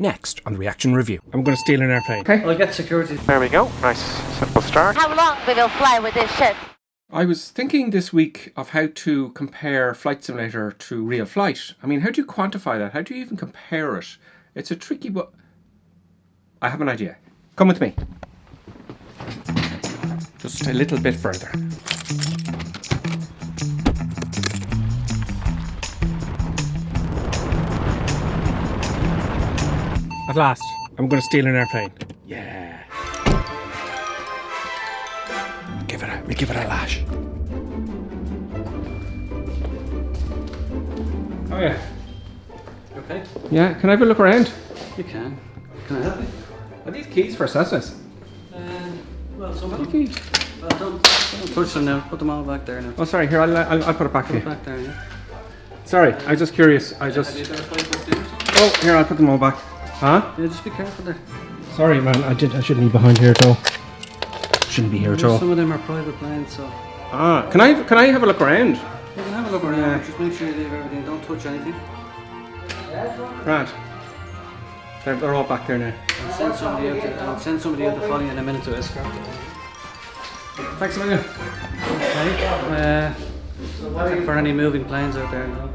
next on the reaction review. I'm going to steal an airplane. Okay. I'll get security. There we go. Nice, simple start. How long will you fly with this ship? I was thinking this week of how to compare Flight Simulator to real flight. I mean, how do you quantify that? How do you even compare it? It's a tricky, but I have an idea. Come with me. Just a little bit further. At last, I'm going to steal an airplane. Yeah. We give it a lash. Oh yeah. Okay. Yeah, can I have a look around? You can. Can I help you? Are these keys for Cessnas? Well, some of them. Well, don't touch them now. Put them all back there now. Oh, sorry. Here, I'll put it back for Put it you. back there, yeah. Sorry, I was just curious. Have you got a flight booked in or something? Oh, here, I'll put them all back. Huh? Yeah, just be careful there. Sorry, man. I shouldn't be behind here at all. Shouldn't be here at all. Some of them are private planes, so. Ah, can I have a look around? You can have a look around. Yeah. Just make sure you leave everything. Don't touch anything. Right. They're all back there now. I'll send somebody out to follow you in a minute to escort you. Thanks a million. Okay. Check for any moving planes out there. No?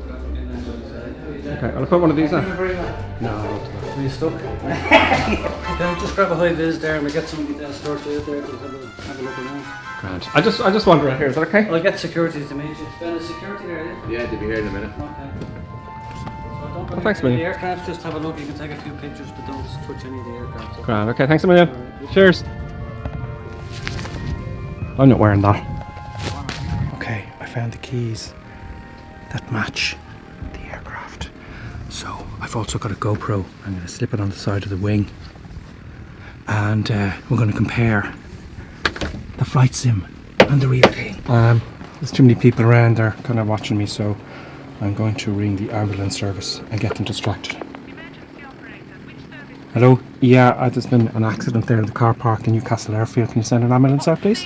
Okay, I'll put one of these on. No. Are you stuck? Okay, just grab a high vis there and we'll get somebody to escort you out there to have a look around. Grand. I just wander out here, is that okay? I'll get security to meet you. Ben, is security there, yeah? Yeah, they'll be here in a minute. Okay. So don't go Thanks a near million. the aircraft, just have a look. You can take a few pictures, but don't touch any of the aircraft. Okay? Grand. Okay, thanks a million. Alright. Cheers. I'm not wearing that. Okay, I found the keys that match the aircraft. So I've also got a GoPro. I'm going to slip it on the side of the wing. And we're going to compare the flight sim and the real thing. There's too many people around, they're kind of watching me, so I'm going to ring the ambulance service and get them distracted. Hello? Yeah, there's been an accident there in the car park in Newcastle airfield. Can you send an ambulance out, please?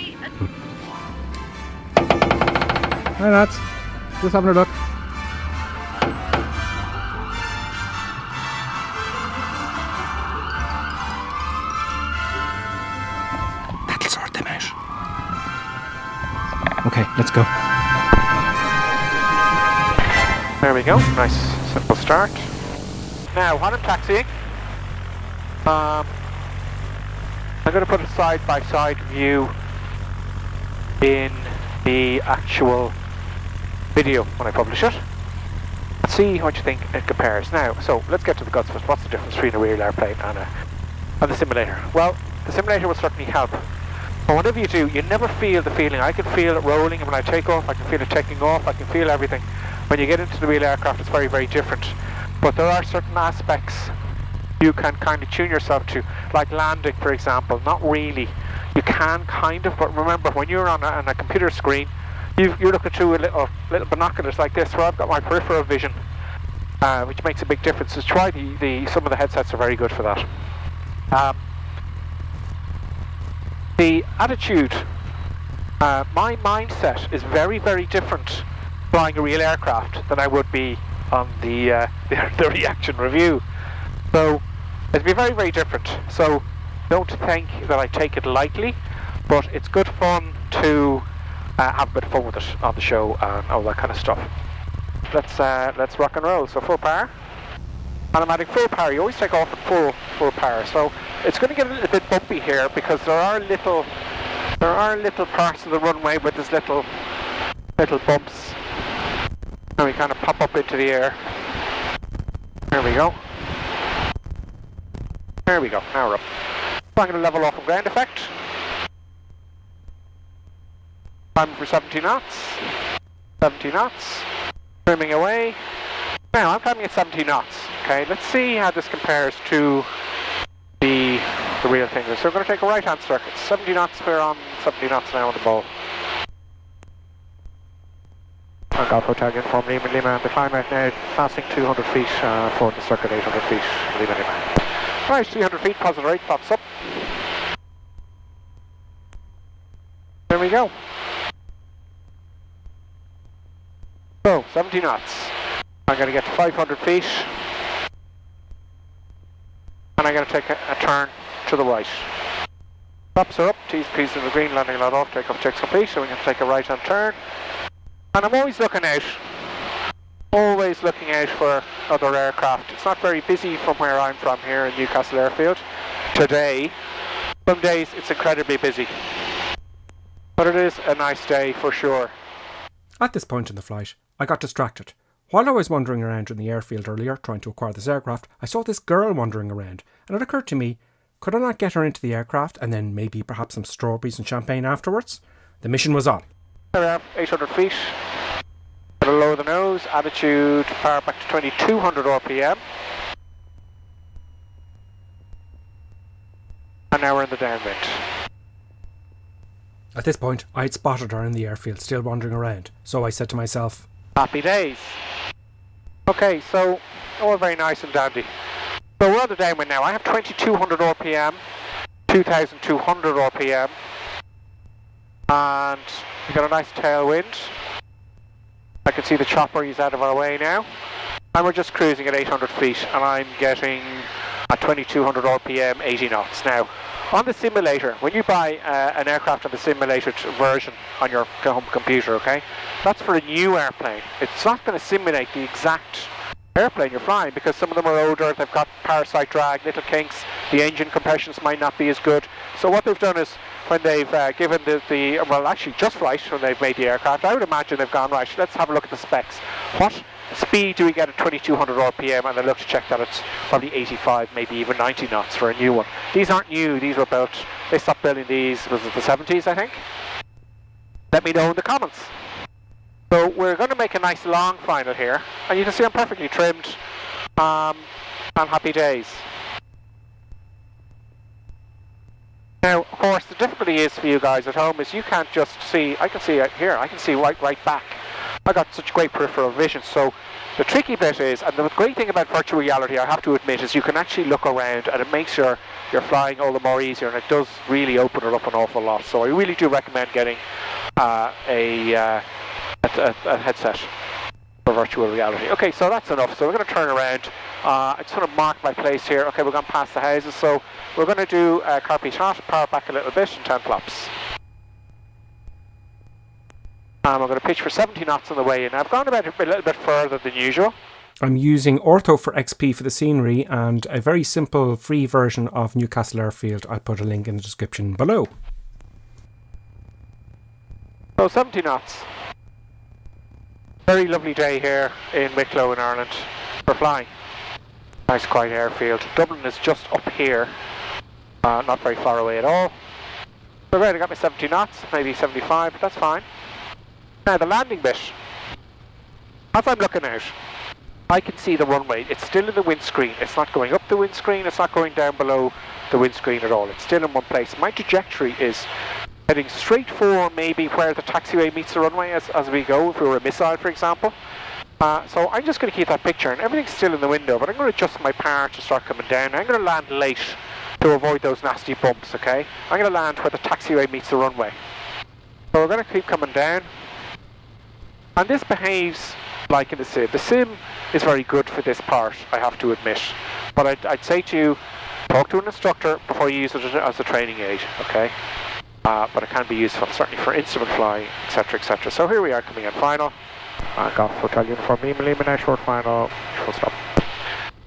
Hi lads, just having a look. That'll sort them out. Okay, let's go. There we go. Nice, simple start. Now, when I'm taxiing, I'm going to put a side-by-side view in the actual video when I publish it. See what you think it compares. Now, so let's get to the guts of it. What's the difference between a real airplane and the simulator? Well, the simulator will certainly help. But whatever you do, you never feel the feeling. I can feel it rolling, and when I take off, I can feel it taking off, I can feel everything. When you get into the real aircraft, it's very, very different. But there are certain aspects you can kind of tune yourself to, like landing, for example. Not really. You can kind of, but remember, when you're on a computer screen, you're looking through a little binoculars like this, where I've got my peripheral vision, which makes a big difference. So try some of the headsets are very good for that. The attitude, my mindset is very, very different flying a real aircraft than I would be on the reaction review. So it'll be very, very different. So don't think that I take it lightly, but it's good fun to have a bit of fun with it on the show and all that kind of stuff. Let's rock and roll. So full power. Automatic full power. You always take off at full power. So it's going to get a little bit bumpy here because there are little parts of the runway with these little bumps, and we kind of pop up into the air. There we go. There we go. Now we're up. So I'm going to level off on ground effect. Climbing for 70 knots. 70 knots. Trimming away. Now I'm climbing at 70 knots. Okay, let's see how this compares to the real thing. So we're going to take a right hand circuit. 70 knots we're on, 70 knots now on the ball. Golf Hotel Uniform Lima Lima. The climb out now passing 200 feet for the circuit, 800 feet Lima Lima. Right, 300 feet, positive rate pops up. There we go. So, 70 knots. I'm going to get to 500 feet. and I'm going to take a turn to the right. Flaps are up, T's P's in the green, landing light off, takeoff checks complete, so we're going to take a right hand turn. And I'm always looking out for other aircraft. It's not very busy from where I'm from here in Newcastle airfield today. Some days it's incredibly busy, but it is a nice day for sure. At this point in the flight, I got distracted. While I was wandering around in the airfield earlier trying to acquire this aircraft, I saw this girl wandering around, and it occurred to me, could I not get her into the aircraft and then maybe perhaps some strawberries and champagne afterwards? The mission was on. There we are, 800 feet. A little lower the nose, attitude, power back to 2200 RPM. And now we're in the downwind. At this point, I had spotted her in the airfield, still wandering around, so I said to myself, happy days. Okay, so all very nice and dandy. So we're on the downwind now. I have 2200 RPM, 2200 RPM, and we've got a nice tailwind. I can see the chopper, he's out of our way now. And we're just cruising at 800 feet, and I'm getting at 2200 RPM, 80 knots. Now, on the simulator, when you buy an aircraft on the simulated version on your home computer, okay, that's for a new airplane. It's not going to simulate the exact airplane you're flying because some of them are older, they've got parasite drag, little kinks, the engine compressions might not be as good. So what they've done is when they've given well actually just right when they've made the aircraft, I would imagine they've gone right, let's have a look at the specs. What speed do we get at 2200 RPM? And they look to check that it's probably 85, maybe even 90 knots for a new one. These aren't new, these were built, they stopped building these, was it the 70s I think? Let me know in the comments. So we're going to make a nice long final here, and you can see I'm perfectly trimmed, and happy days. Now, of course, the difficulty is for you guys at home is you can't just see, I can see out here, I can see right back. I got such great peripheral vision, so the tricky bit is, and the great thing about virtual reality, I have to admit, is you can actually look around and it makes you're flying all the more easier, and it does really open it up an awful lot. So I really do recommend getting a headset for virtual reality. Okay, so that's enough. So we're going to turn around. I just want to mark my place here. Okay, we're going past the houses, so we're going to do carpet hot, power back a little bit, and 10 flaps. And we're going to pitch for 70 knots on the way in. I've gone about a little bit further than usual. I'm using Ortho for XP for the scenery and a very simple free version of Newcastle Airfield. I'll put a link in the description below. So 70 knots. Very lovely day here in Wicklow in Ireland for flying. Nice quiet airfield. Dublin is just up here, not very far away at all. So right, I got my 70 knots, maybe 75, but that's fine. Now the landing bit. As I'm looking out, I can see the runway. It's still in the windscreen. It's not going up the windscreen, it's not going down below the windscreen at all. It's still in one place. My trajectory is heading straight for maybe where the taxiway meets the runway as we go, if we were a missile for example. So I'm just going to keep that picture, and everything's still in the window, but I'm going to adjust my power to start coming down. I'm going to land late to avoid those nasty bumps, okay? I'm going to land where the taxiway meets the runway. So we're going to keep coming down. And this behaves like in the sim. The sim is very good for this part, I have to admit. But I'd say to you, talk to an instructor before you use it as a training aid, okay? But it can be useful, certainly for instrument flying, etc, etc. So here we are coming in final. Golf Hotel Uniform, Lima now, short final, full stop.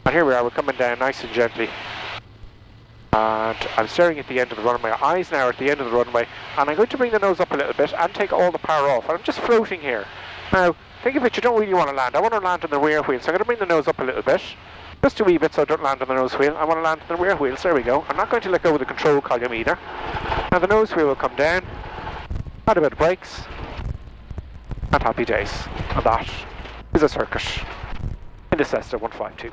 And here we are, we're coming down nice and gently. And I'm staring at the end of the runway. My eyes now are at the end of the runway. And I'm going to bring the nose up a little bit and take all the power off. And I'm just floating here. Now, think of it, you don't really want to land. I want to land on the rear wheel, so I'm going to bring the nose up a little bit. Just a wee bit so I don't land on the nose wheel. I want to land on the rear wheels, there we go. I'm not going to let go of the control column either. Now the nose wheel will come down. Add a bit of brakes. And happy days. And that is a circuit in the Cessna 152.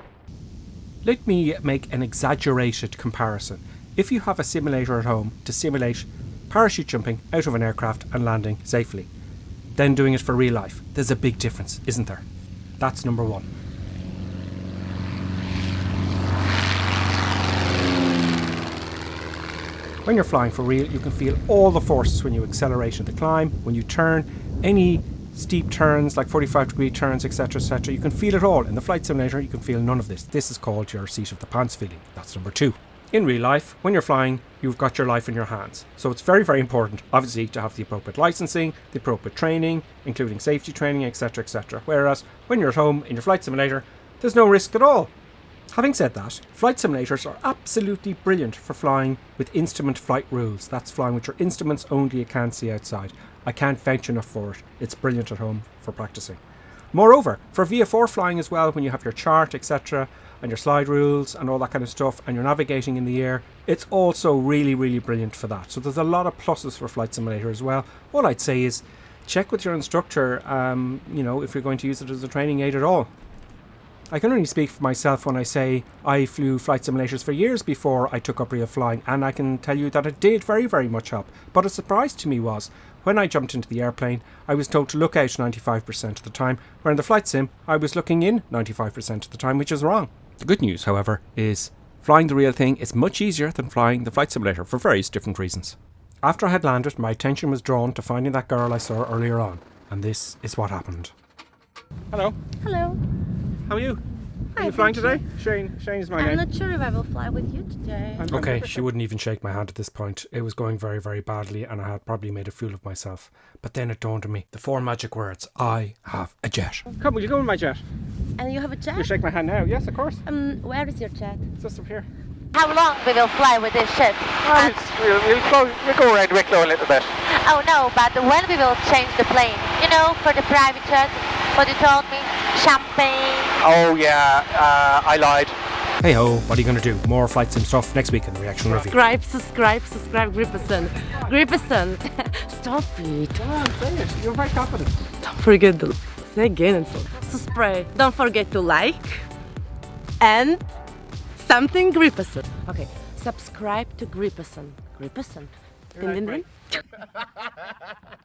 Let me make an exaggerated comparison. If you have a simulator at home to simulate parachute jumping out of an aircraft and landing safely, then doing it for real life, there's a big difference, isn't there? That's number one. When you're flying for real, you can feel all the forces when you accelerate in the climb, when you turn, any steep turns, like 45-degree turns, etc., etc. You can feel it all. In the flight simulator, you can feel none of this. This is called your seat of the pants feeling. That's number 2. In real life, when you're flying, you've got your life in your hands. So it's very, very important, obviously, to have the appropriate licensing, the appropriate training, including safety training, etc., etc. Whereas when you're at home in your flight simulator, there's no risk at all. Having said that, flight simulators are absolutely brilliant for flying with instrument flight rules. That's flying with your instruments only you can't see outside. I can't vouch enough for it. It's brilliant at home for practicing. Moreover, for VFR flying as well, when you have your chart, etc., and your slide rules and all that kind of stuff, and you're navigating in the air, it's also really, really brilliant for that. So there's a lot of pluses for Flight Simulator as well. All I'd say is check with your instructor, if you're going to use it as a training aid at all. I can only speak for myself when I say I flew flight simulators for years before I took up real flying, and I can tell you that it did very, very much help. But a surprise to me was, when I jumped into the airplane, I was told to look out 95% of the time, where in the flight sim, I was looking in 95% of the time, which is wrong. The good news, however, is flying the real thing is much easier than flying the flight simulator for various different reasons. After I had landed, my attention was drawn to finding that girl I saw earlier on, and this is what happened. Hello. Hello. How are you? Hi, Are you flying thank today? Shane is my I'm name. not sure if I will fly with you today. Okay, she wouldn't even shake my hand at this point. It was going very, very badly, and I had probably made a fool of myself. But then it dawned on me, the 4 magic words, I have a jet. Come, will you go in my jet? And you have a jet? You shake my hand now? Yes, of course. Where is your jet? It's just up here. How long we will fly with this ship? We'll go around Wicklow a little bit. Oh no, but when we will change the plane? You know, for the private jet, what you told me? Champagne. Oh yeah, I lied. Hey ho, what are you going to do? More flight sim stuff next week in the reaction review. Subscribe, Gripperson. Stop it. Come on, say it. You're very confident. Don't forget to say again and so. Subscribe. Don't forget to like and something Gripperson. Okay, subscribe to Gripperson. Gripperson. Din, din, din.